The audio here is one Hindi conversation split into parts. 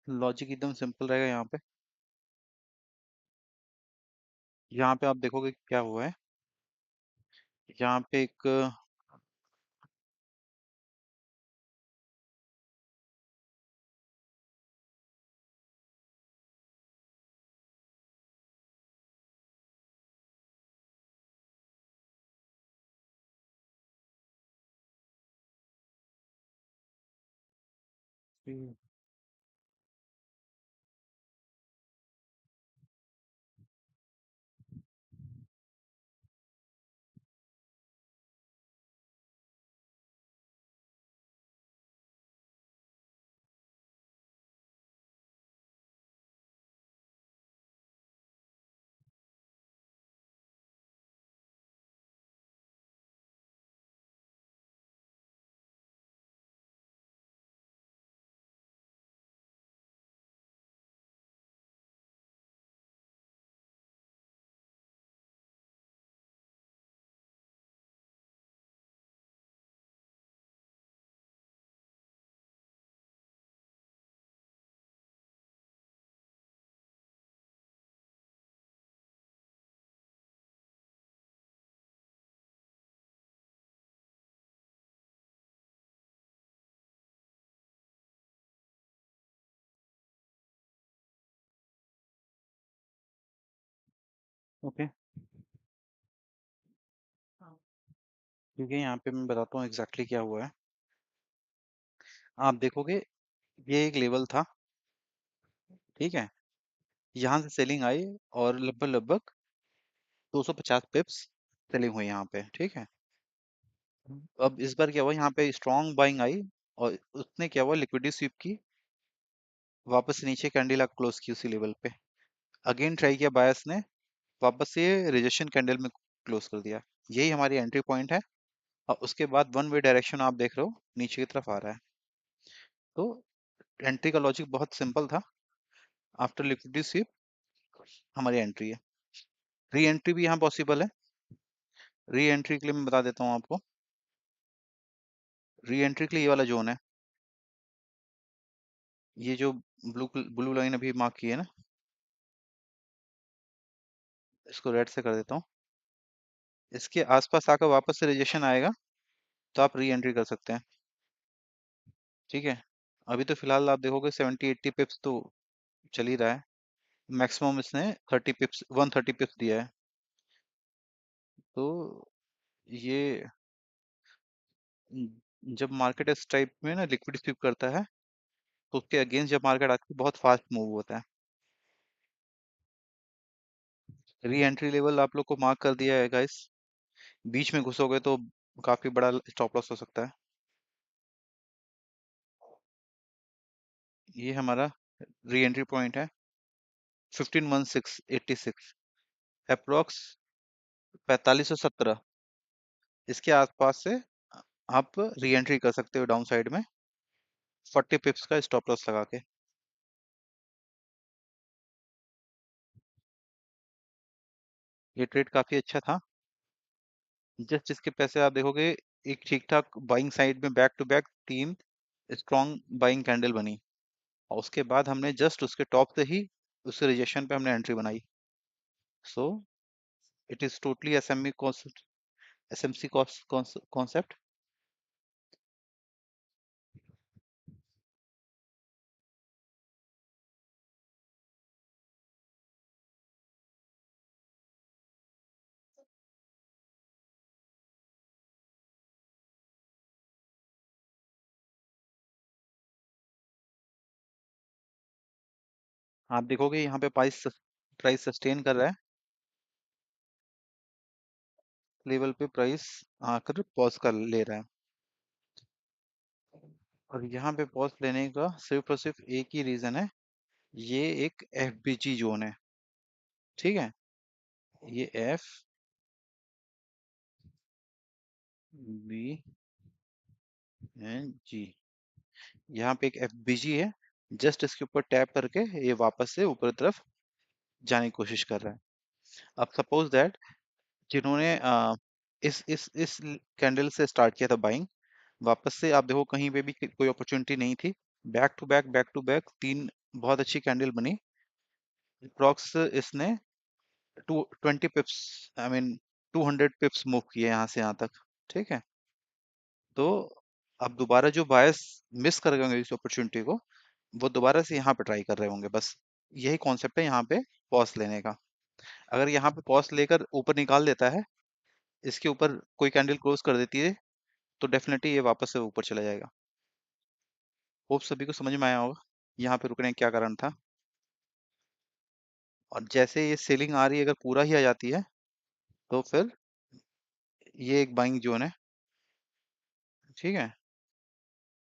लॉजिक एकदम सिंपल रहेगा यहाँ पे आप देखोगे कि क्या हुआ है। यहाँ पे एक ओके, क्योंकि यहाँ पे मैं बताता हूँ एग्जैक्टली क्या हुआ है। आप देखोगे ये एक लेवल था, ठीक है। यहाँ से सेलिंग आई और लगभग लगभग 250 पिप्स सेलिंग हुई यहाँ पे, ठीक है। अब इस बार क्या हुआ, यहाँ पे स्ट्रॉन्ग बाइंग आई और उसने क्या हुआ, लिक्विडिटी स्वीप की, वापस से नीचे कैंडल क्लोज की उसी लेवल पे। अगेन ट्राई किया बायर्स ने, वापस से रिजेक्शन कैंडल में क्लोज कर दिया। यही हमारी एंट्री पॉइंट है। और उसके बाद वन वे डायरेक्शन आप देख रहे हो नीचे की तरफ आ रहा है। तो एंट्री का लॉजिक बहुत सिंपल था। आफ्टर लिक्विडिटी स्वीप हमारी एंट्री है। री एंट्री भी यहाँ पॉसिबल है। री एंट्री के लिए मैं बता देता हूँ आपको। री एंट्री के लिए ये वाला जोन है, ये जो ब्लू ब्लू लाइन अभी मार्क की है ना, इसको रेड से कर देता हूँ। इसके आसपास आकर वापस से रिजेक्शन आएगा तो आप री एंट्री कर सकते हैं, ठीक है। अभी तो फिलहाल आप देखोगे 70-80 पिप्स तो चल ही रहा है। मैक्सिमम इसने 30 पिप्स 130 पिप्स दिया है। तो ये जब मार्केट इस टाइप में ना लिक्विड स्वीप करता है तो उसके अगेंस्ट जब मार्केट आती है बहुत फास्ट मूव होता है। री एंट्री लेवल आप लोग को मार्क कर दिया है गाइस। बीच में घुसोगे तो काफी बड़ा स्टॉप लॉस हो सकता है। ये हमारा री एंट्री पॉइंट है 151686, अप्रोक्स 4517। इसके आसपास से आप री एंट्री कर सकते हो डाउन साइड में 40 पिप्स का स्टॉप लॉस लगा के। ये ट्रेड काफी अच्छा था। जस्ट इसके पैसे आप देखोगे, एक ठीक ठाक बाइंग साइड में back to back 3 strong buying candle बनी और उसके बाद हमने जस्ट उसके टॉप से ही उस रिजेक्शन पे हमने एंट्री बनाई। So it is totally SME concept, SMC concept. आप देखोगे यहाँ पे प्राइस प्राइस सस्टेन कर रहा है, लेवल पे प्राइस आकर पॉज कर ले रहा है। और यहाँ पे पॉज लेने का सिर्फ और सिर्फ एक ही रीजन है, ये एक एफबीजी जोन है, ठीक है। ये एफ बी एन जी, यहाँ पे एक एफबीजी है। जस्ट इसके ऊपर टैप करके ये वापस से ऊपर तरफ जाने की कोशिश कर रहा है। अब सपोज दैट जिन्होंने इस कैंडल से स्टार्ट किया था बाइंग, वापस से आप देखो कहीं पे भी कोई अपॉर्चुनिटी नहीं थी। बैक टू बैक 3 बहुत अच्छी कैंडल बनी। अप्रॉक्स इसने 20 पिप्स, आई मीन 200 पिप्स मूव किए यहाँ से यहाँ तक। ठीक है। तो अब दोबारा जो बायर्स मिस कर गए होंगे इस अपॉर्चुनिटी को, वो दोबारा से यहाँ पे ट्राई कर रहे होंगे बस। यही कॉन्सेप्ट है यहाँ पे पॉज लेने का। अगर यहाँ पे पॉज लेकर ऊपर निकाल देता है, इसके ऊपर कोई कैंडल क्लोज कर देती है, तो डेफिनेटली ये वापस से ऊपर चला जाएगा। होप सभी को समझ में आया होगा यहाँ पे रुकने का क्या कारण था। और जैसे ये सेलिंग आ रही है, अगर पूरा ही आ जाती है, तो फिर ये एक बाइंग जोन है। ठीक है।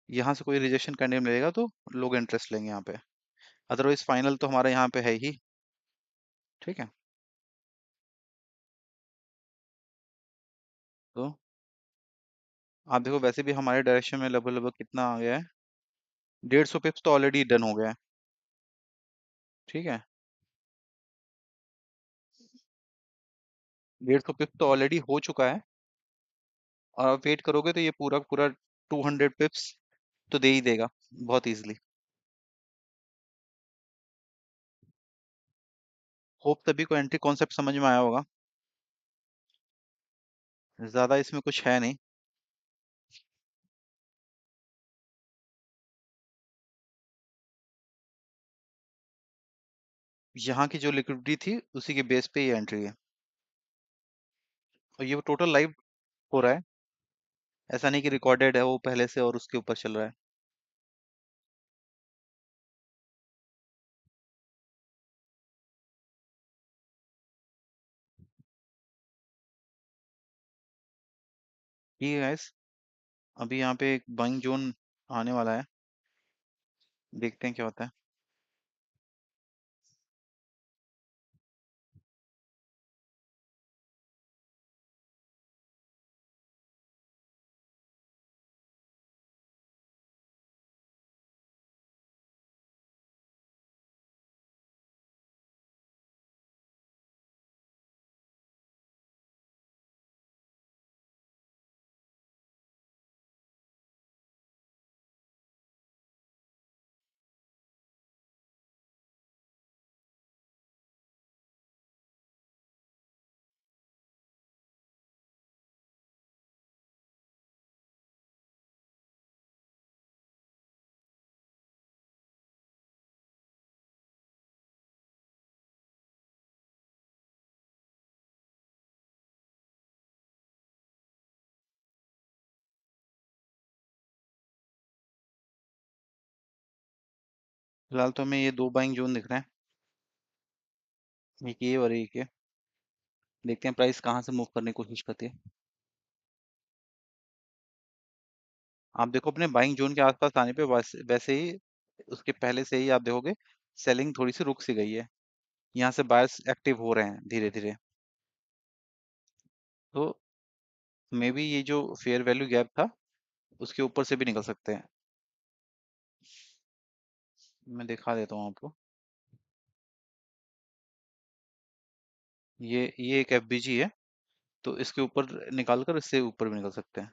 यहाँ से कोई रिजेक्शन कैंडल मिलेगा तो लोग इंटरेस्ट लेंगे यहाँ पे। अदरवाइज फाइनल तो हमारा यहाँ पे है ही। ठीक है। तो आप देखो, वैसे भी हमारे डायरेक्शन में लगभग लगभग कितना आ गया है, 150 पिप्स तो ऑलरेडी डन हो गया है। ठीक है। 150 पिप्स तो ऑलरेडी हो चुका है। और आप वेट करोगे तो ये पूरा पूरा 200 पिप्स तो दे ही देगा बहुत इजीली। होप सभी को एंट्री कॉन्सेप्ट समझ में आया होगा। ज्यादा इसमें कुछ है नहीं। यहाँ की जो लिक्विडिटी थी उसी के बेस पे ये एंट्री है। और ये टोटल लाइव हो रहा है, ऐसा नहीं कि रिकॉर्डेड है वो पहले से और उसके ऊपर चल रहा है। ठीक है गाइस, अभी यहाँ पे एक बाइंग जोन आने वाला है, देखते हैं क्या होता है। फिलहाल तो हमें ये दो बाइंग जोन दिख रहे हैं, एक ये और एक ये। देखते हैं प्राइस कहाँ से मूव करने की कोशिश करती है। आप देखो अपने बाइंग जोन के आसपास आने पे वैसे वैसे ही उसके पहले से ही आप देखोगे सेलिंग थोड़ी सी रुक सी गई है। यहाँ से बायर्स एक्टिव हो रहे हैं धीरे धीरे। तो मे बी ये जो फेयर वैल्यू गैप था उसके ऊपर से भी निकल सकते हैं। मैं दिखा देता हूँ आपको। ये एक एफबीजी है, तो इसके ऊपर निकाल कर इससे ऊपर भी निकल सकते हैं।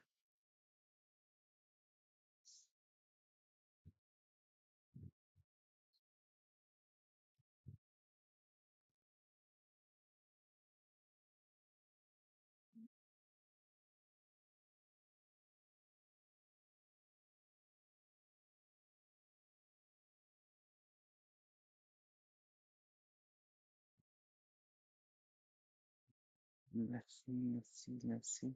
Let's see.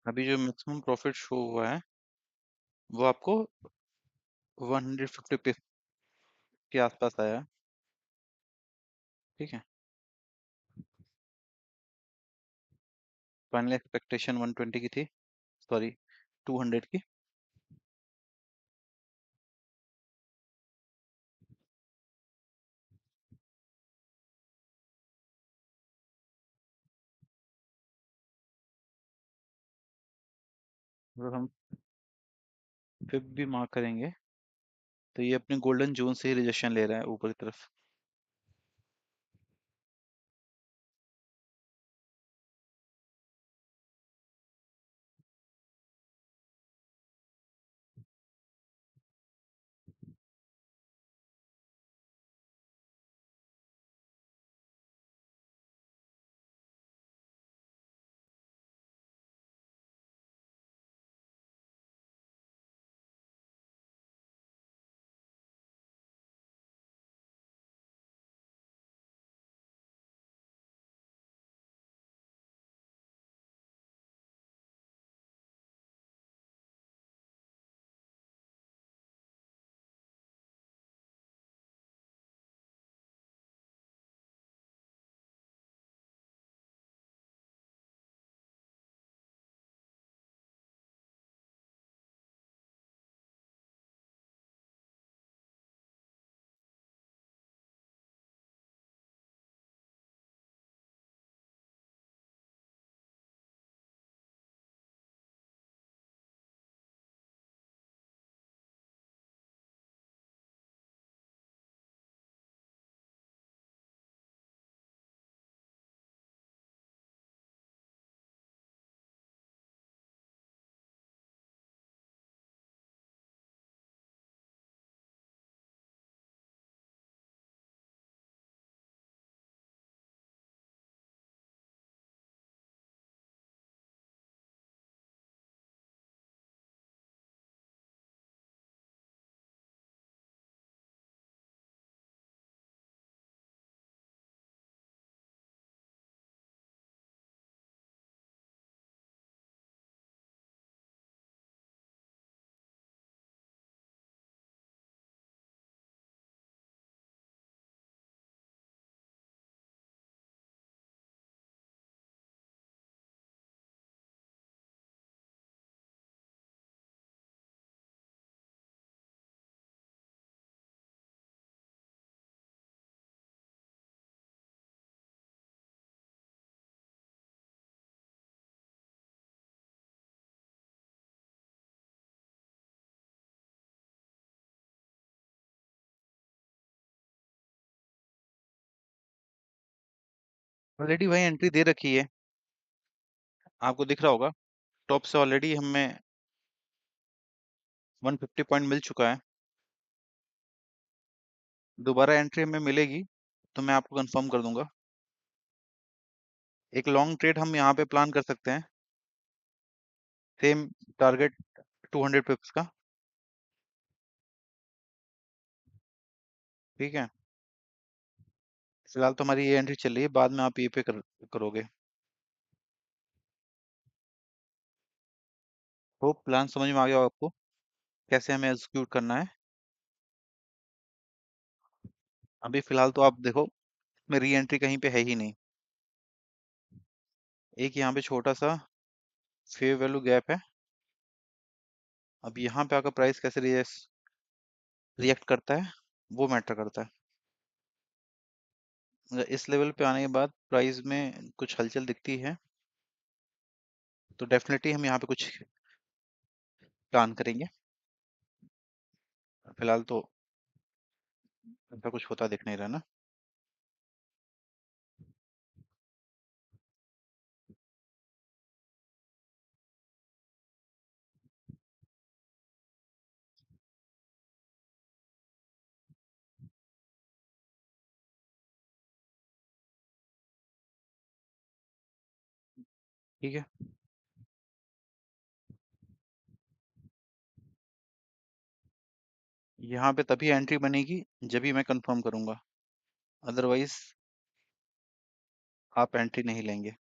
अभी जो मैक्सिमम प्रॉफिट शो हुआ है वो आपको 150 के आसपास आया है। ठीक है। फाइनल एक्सपेक्टेशन 120 की थी, सॉरी 200 की। अगर हम फिर भी मार्क करेंगे तो ये अपने गोल्डन जोन से ही रिजेक्शन ले रहा है ऊपर की तरफ। ऑलरेडी भाई एंट्री दे रखी है, आपको दिख रहा होगा। टॉप से ऑलरेडी हमें 150 पॉइंट मिल चुका है। दोबारा एंट्री हमें मिलेगी तो मैं आपको कंफर्म कर दूंगा। एक लॉन्ग ट्रेड हम यहाँ पे प्लान कर सकते हैं, सेम टारगेट 200 पिप्स का। ठीक है, फिलहाल तो हमारी ये एंट्री चल रही है, बाद में आप ये पे करोगे। होप प्लान समझ में आ गया हो आपको, कैसे हमें एग्जीक्यूट करना है। अभी फिलहाल तो आप देखो, मैं री एंट्री कहीं पे है ही नहीं। एक यहाँ पे छोटा सा फेयर वैल्यू गैप है। अब यहाँ पे आकर प्राइस कैसे रिएक्ट करता है, वो मैटर करता है। अगर इस लेवल पे आने के बाद प्राइस में कुछ हलचल दिखती है तो डेफिनेटली हम यहाँ पे कुछ प्लान करेंगे। फिलहाल तो ऐसा कुछ होता दिख नहीं रहा ना। ठीक है, यहाँ पे तभी एंट्री बनेगी जब भी मैं कंफर्म करूंगा, अदरवाइज आप एंट्री नहीं लेंगे।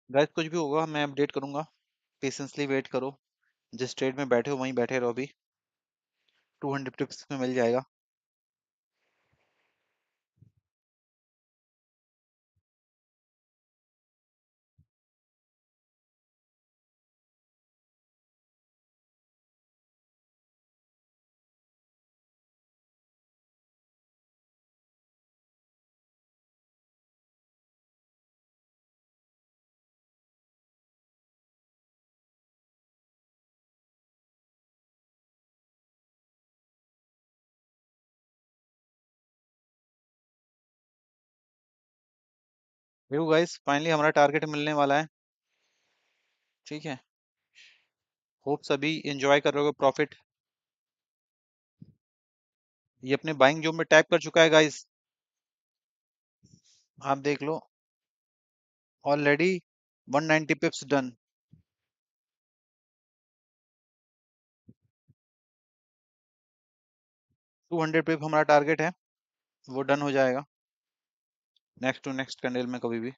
गाइस कुछ भी होगा मैं अपडेट करूंगा, पेशेंसली वेट करो। जिस ट्रेड में बैठे हो वहीं बैठे रहो अभी, 200 टिप्स में मिल जाएगा। देखो गाइस, फाइनली हमारा टारगेट मिलने वाला है। ठीक है, होप सभी एंजॉय कर रहे हो प्रॉफिट। ये अपने बाइंग जोन में टैप कर चुका है गाइस, आप देख लो। Already 190 पिप्स done. 200 पिप हमारा टारगेट है, वो डन हो जाएगा नेक्स्ट टू नेक्स्ट कैंडल में कभी भी।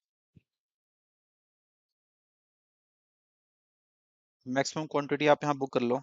मैक्सिमम क्वांटिटी आप यहाँ बुक कर लो।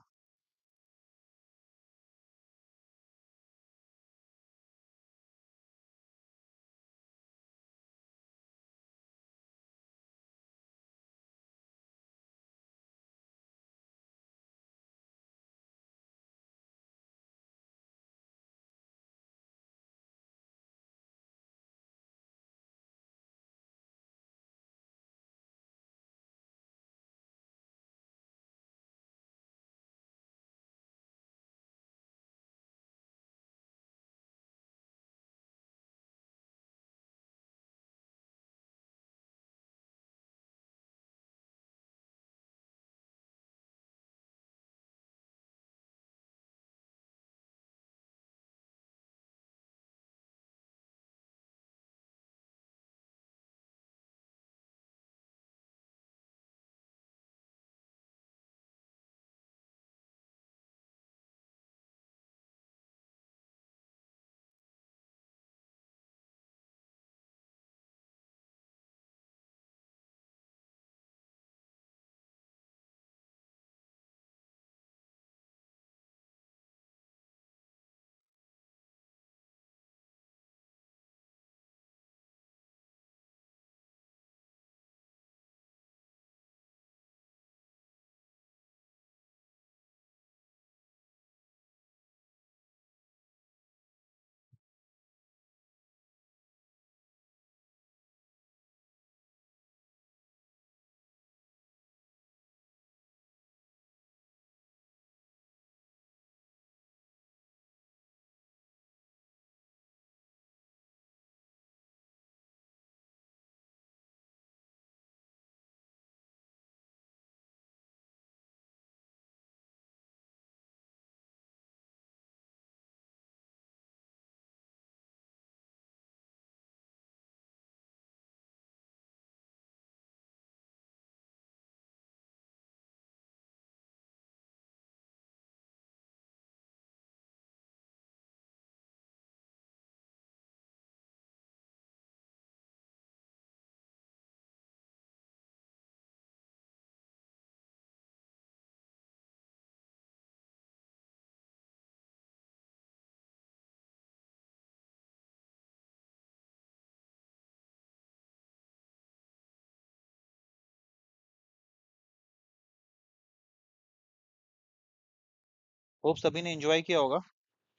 होप सभी ने एंजॉय किया होगा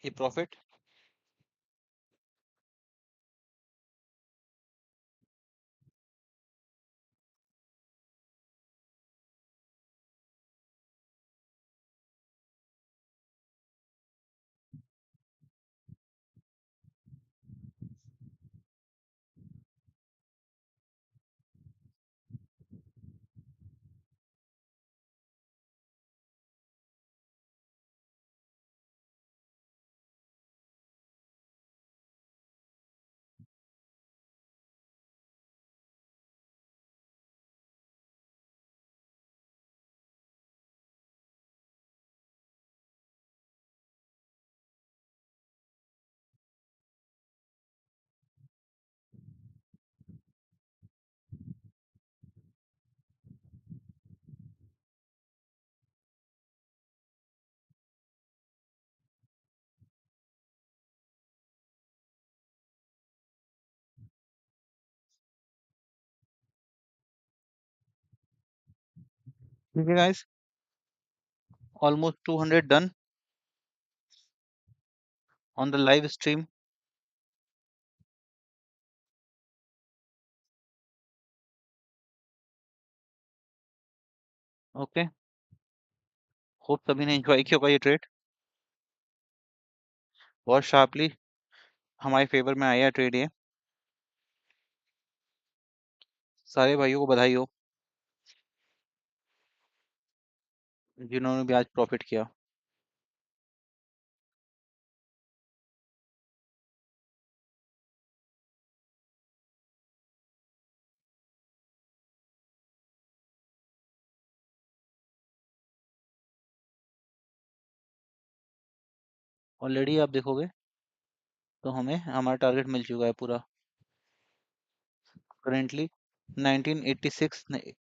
ये प्रॉफिट। ठीक है guys, almost 200 done on the live stream. Okay, hope सभी ने एंजॉय किया होगा ये ट्रेड। बहुत शार्पली हमारे फेवर में आया ट्रेड ये। सारे भाइयों को बधाई हो जिन्होंने भी आज प्रॉफिट किया। ऑलरेडी आप देखोगे तो हमें हमारा टारगेट मिल चुका है पूरा। करेंटली 1986